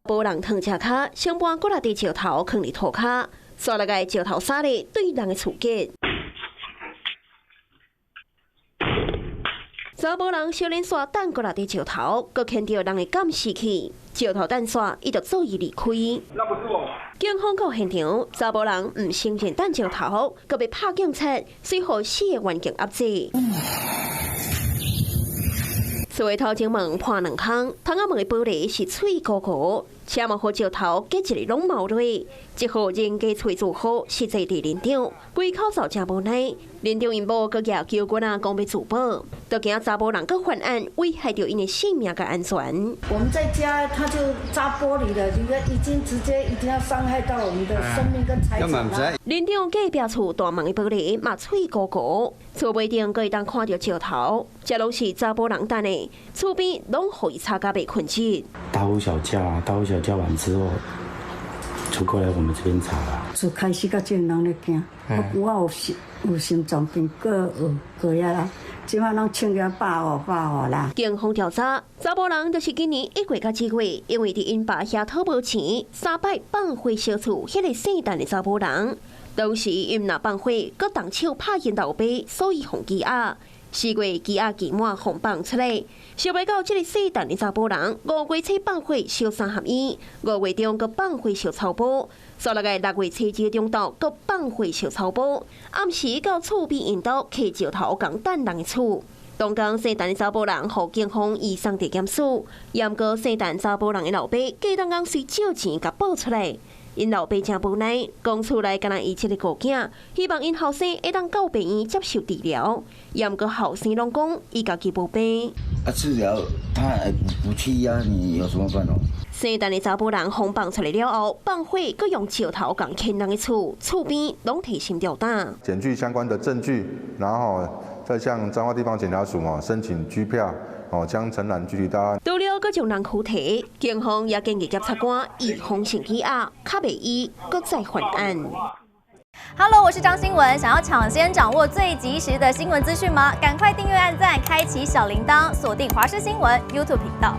无人烫车卡，上班搁来伫石头放伫涂骹，刷落个石头沙咧对人的触觉。查某人小连刷等过来伫石头，搁牵到人的监视器，石头等刷，伊就做伊离开。那不是我。警方到现场，查某人唔承认等石头，搁被拍警察，随后死的环境压制。所谓头前门破两空，窗仔门的玻璃是脆糊糊，车门和石头结一个拢毛蕊。一号人家找住好，实际伫现场，规口罩真无奈。现场因某搁举求官啊，讲要自保，就惊查某人搁犯案，危害到因的性命甲安全。我们在家他就砸玻璃了，已经直接一定要伤害到我们的生命跟财产了。现场隔壁厝大门的玻璃嘛脆糊糊，厝尾顶可以当看到石头，这拢是查某人等的，厝边拢互伊擦甲被困住。大呼小叫啊，大呼小叫完之后，就过来我们这边查了。就开始甲这人咧惊，我有心脏病，个呀啦，即摆拢清了饱啦。警方调查，查某人就是今年1月到2月，因为伫因爸遐讨无钱，3摆放火烧厝，迄个姓陈的查某人，当时因若放火，搁动手拍因老爸，所以互羁押。4月羁押期满，互放出来。想袂到这个姓陈的查某人，5月初放火烧3合院，5月中搁放火烧草埔，刷落个6月初1中昼搁放火烧草埔，暗时到厝边引导摕石头共等人的厝。当天姓陈的查某人，互警方移送地检署，验过姓陈查某人的老爸，过当天随借钱甲报出来。因老爸真无奈，讲厝内敢若伊一个孤囝，希望因后生会当到病院接受治疗。验过后生拢讲，伊家己无病。治疗他还不去呀，你有什么办法？姓陈的查某人放放出来了后，放火搁用石头共牵人的厝边拢提心吊胆。检具相关的证据，然后再向彰化地方检察署申请拘票。将陈兰拘提到。除了搁将人躯体，警方也建议检察官以风险羁押，卡袂伊搁再犯案。Hello， 我是张新文。想要抢先掌握最及时的新闻资讯吗？赶快订阅、按赞、开启小铃铛，锁定华视新闻 YouTube 频道。